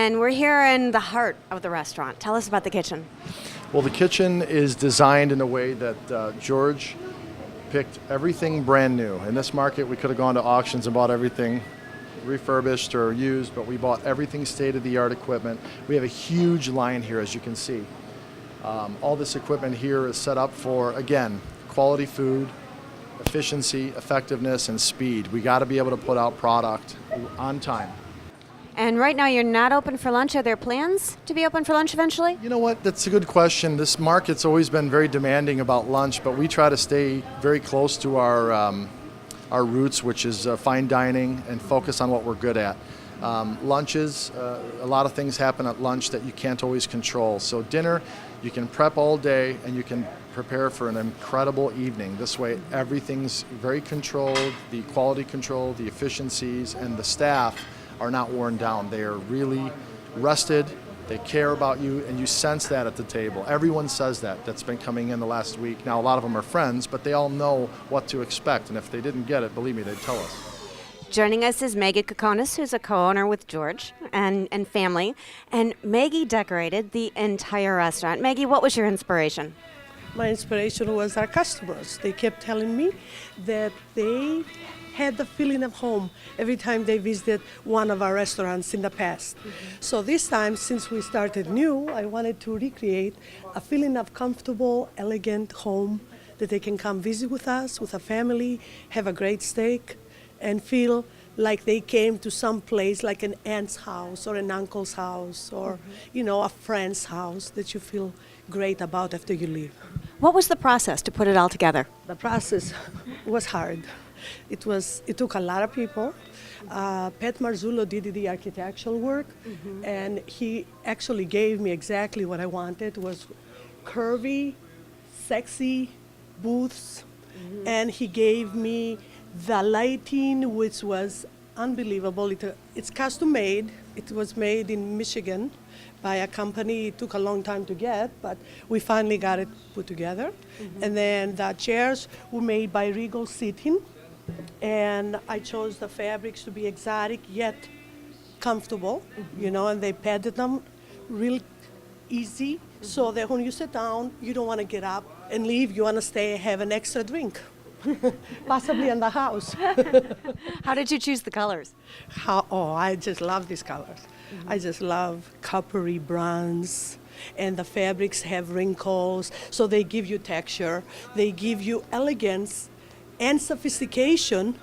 And we're here in the heart of the restaurant. Tell us about the kitchen. Well, the kitchen is designed in a way that George picked everything brand new. In this market, we could have gone to auctions and bought everything refurbished or used, but we bought everything state-of-the-art equipment. We have a huge line here, as you can see. All this equipment here is set up for, again, quality food, efficiency, effectiveness, and speed. We got to be able to put out product on time. And right now you're not open for lunch. Are there plans to be open for lunch eventually? You know what? That's a good question. This market's always been very demanding about lunch, but we try to stay very close to our roots, which is fine dining, and focus on what we're good at. Lunches, a lot of things happen at lunch that you can't always control. So dinner, you can prep all day and you can prepare for an incredible evening. This way, everything's very controlled, the quality control, the efficiencies, and the staff are not worn down. They are really rested, they care about you, and you sense that at the table. Everyone says that's been coming in the last week. Now, a lot of them are friends, but they all know what to expect, and if they didn't get it, believe me, they'd tell us. Joining us is Maggie Kalkounos, who's a co-owner with George and family. And Maggie decorated the entire restaurant. Maggie, what was your inspiration? My inspiration was our customers. They kept telling me that they had the feeling of home every time they visited one of our restaurants in the past. So this time, since we started new, I wanted to recreate a feeling of comfortable, elegant home that they can come visit with us, with a family, have a great steak, and feel like they came to some place like an aunt's house or an uncle's house or, a friend's house that you feel great about after you leave. What was the process to put it all together? The process was hard. It took a lot of people. Pat Marzullo did the architectural work, and he actually gave me exactly what I wanted. It was curvy, sexy booths, and he gave me the lighting, which was unbelievable. It's custom made. It was made in Michigan by a company. It took a long time to get, but we finally got it put together. And then the chairs were made by Regal Seating, and I chose the fabrics to be exotic yet comfortable, and they padded them real easy so that when you sit down, you don't want to get up and leave. You want to stay and have an extra drink. Possibly in the house. How did you choose the colors? I just love these colors. I just love coppery bronze, and the fabrics have wrinkles, so they give you texture. They give you elegance and sophistication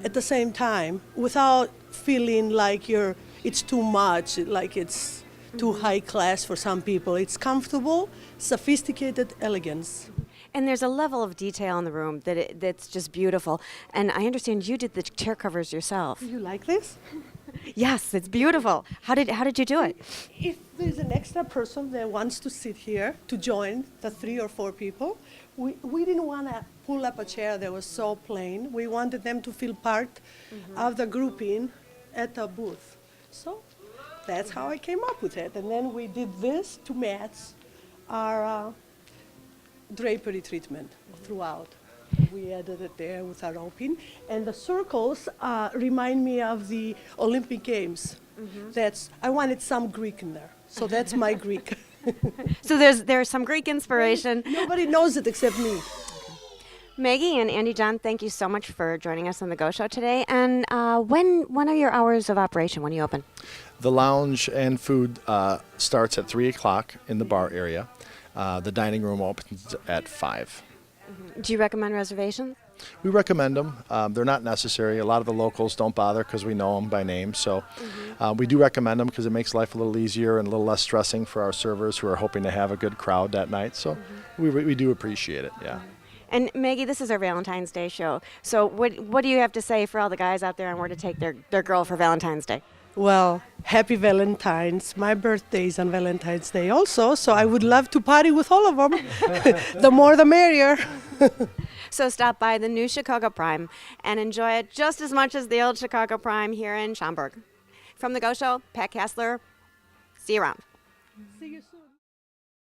at the same time without feeling like it's too much, like it's too high class for some people. It's comfortable, sophisticated elegance. And there's a level of detail in the room that's just beautiful. And I understand you did the chair covers yourself. Do you like this? Yes, it's beautiful. How did you do it? If there's an extra person that wants to sit here to join the 3 or 4 people, we didn't want to pull up a chair that was so plain. We wanted them to feel part of the grouping at the booth. So that's how I came up with it. And then we did this to match our drapery treatment throughout. We added it there with our open. And the circles remind me of the Olympic Games. I wanted some Greek in there. So that's my Greek. So there's some Greek inspiration. Nobody knows it except me. Maggie and Andy-John, thank you so much for joining us on the Go Show today. And when are your hours of operation? When you open? The lounge and food starts at 3 o'clock in the bar area. The dining room opens at 5. Do you recommend reservations? We recommend them. They're not necessary. A lot of the locals don't bother because we know them by name. So we do recommend them because it makes life a little easier and a little less stressing for our servers who are hoping to have a good crowd that night. So we do appreciate it, yeah. And Maggie, this is our Valentine's Day show. So what do you have to say for all the guys out there on where to take their girl for Valentine's Day? Well, happy Valentine's. My birthday is on Valentine's Day also, so I would love to party with all of them. The more the merrier. So stop by the new Chicago Prime and enjoy it just as much as the old Chicago Prime here in Schaumburg. From the Go Show, Pat Casler. See you around. See you soon.